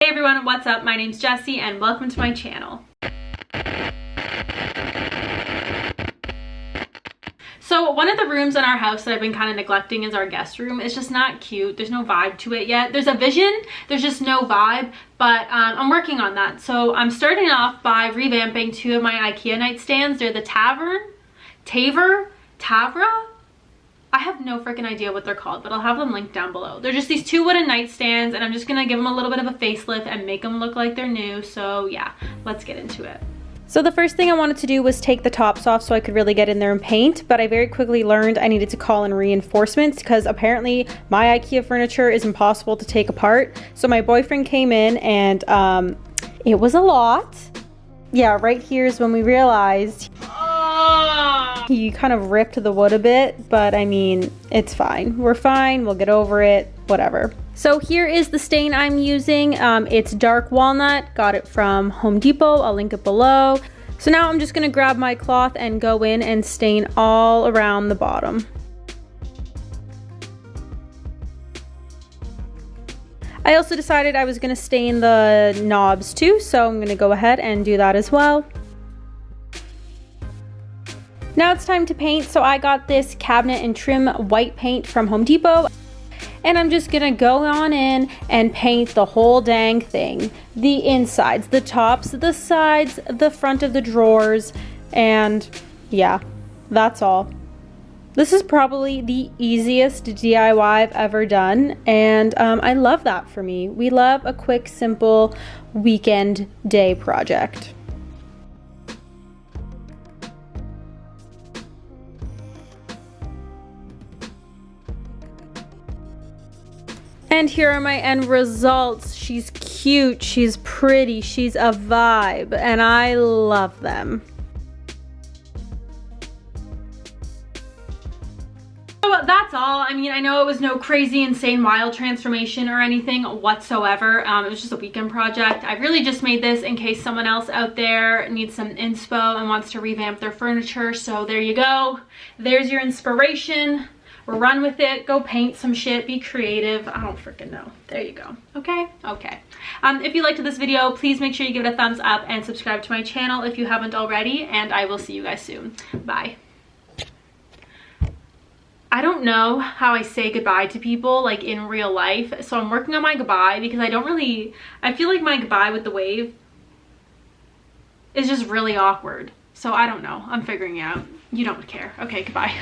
Hey everyone, what's up? My name's Jessie and welcome to my channel. So one of the rooms in our house that I've been kind of neglecting is our guest room. It's just not cute. There's no vibe to it yet. There's a vision, there's just no vibe, but I'm working on that. So I'm starting off by revamping two of my Ikea nightstands. They're the Tavra? I have no freaking idea what they're called, but I'll have them linked down below. They're just these two wooden nightstands, and I'm just gonna give them a little bit of a facelift and make them look like they're new. So yeah, let's get into it. So the first thing I wanted to do was take the tops off so I could really get in there and paint, but I very quickly learned I needed to call in reinforcements because apparently my Ikea furniture is impossible to take apart. So my boyfriend came in and it was a lot. Yeah, right here is when we realized he kind of ripped the wood a bit, but I mean, it's fine. We're fine, we'll get over it, whatever. So here is the stain I'm using. It's dark walnut, got it from Home Depot, I'll link it below. So now I'm just gonna grab my cloth and go in and stain all around the bottom. I also decided I was gonna stain the knobs too, so I'm gonna go ahead and do that as well. Now it's time to paint, so I got this cabinet and trim white paint from Home Depot. And I'm just gonna go on in and paint the whole dang thing. The insides, the tops, the sides, the front of the drawers, and yeah, that's all. This is probably the easiest DIY I've ever done, and I love that for me. We love a quick, simple weekend day project. And here are my end results. She's cute, she's pretty, she's a vibe, and I love them. So that's all. I mean, I know it was no crazy, insane, wild transformation or anything whatsoever. It was just a weekend project. I really just made this in case someone else out there needs some inspo and wants to revamp their furniture. So there you go. There's your inspiration. Run with it, go paint some shit, be creative. I don't freaking know. There you go. Okay. If you liked this video, please make sure you give it a thumbs up and subscribe to my channel if you haven't already, and I will see you guys soon. Bye. I don't know how I say goodbye to people like in real life, so I'm working on my goodbye because I feel like my goodbye with the wave is just really awkward. So I don't know. I'm figuring it out. You don't care. Okay, goodbye.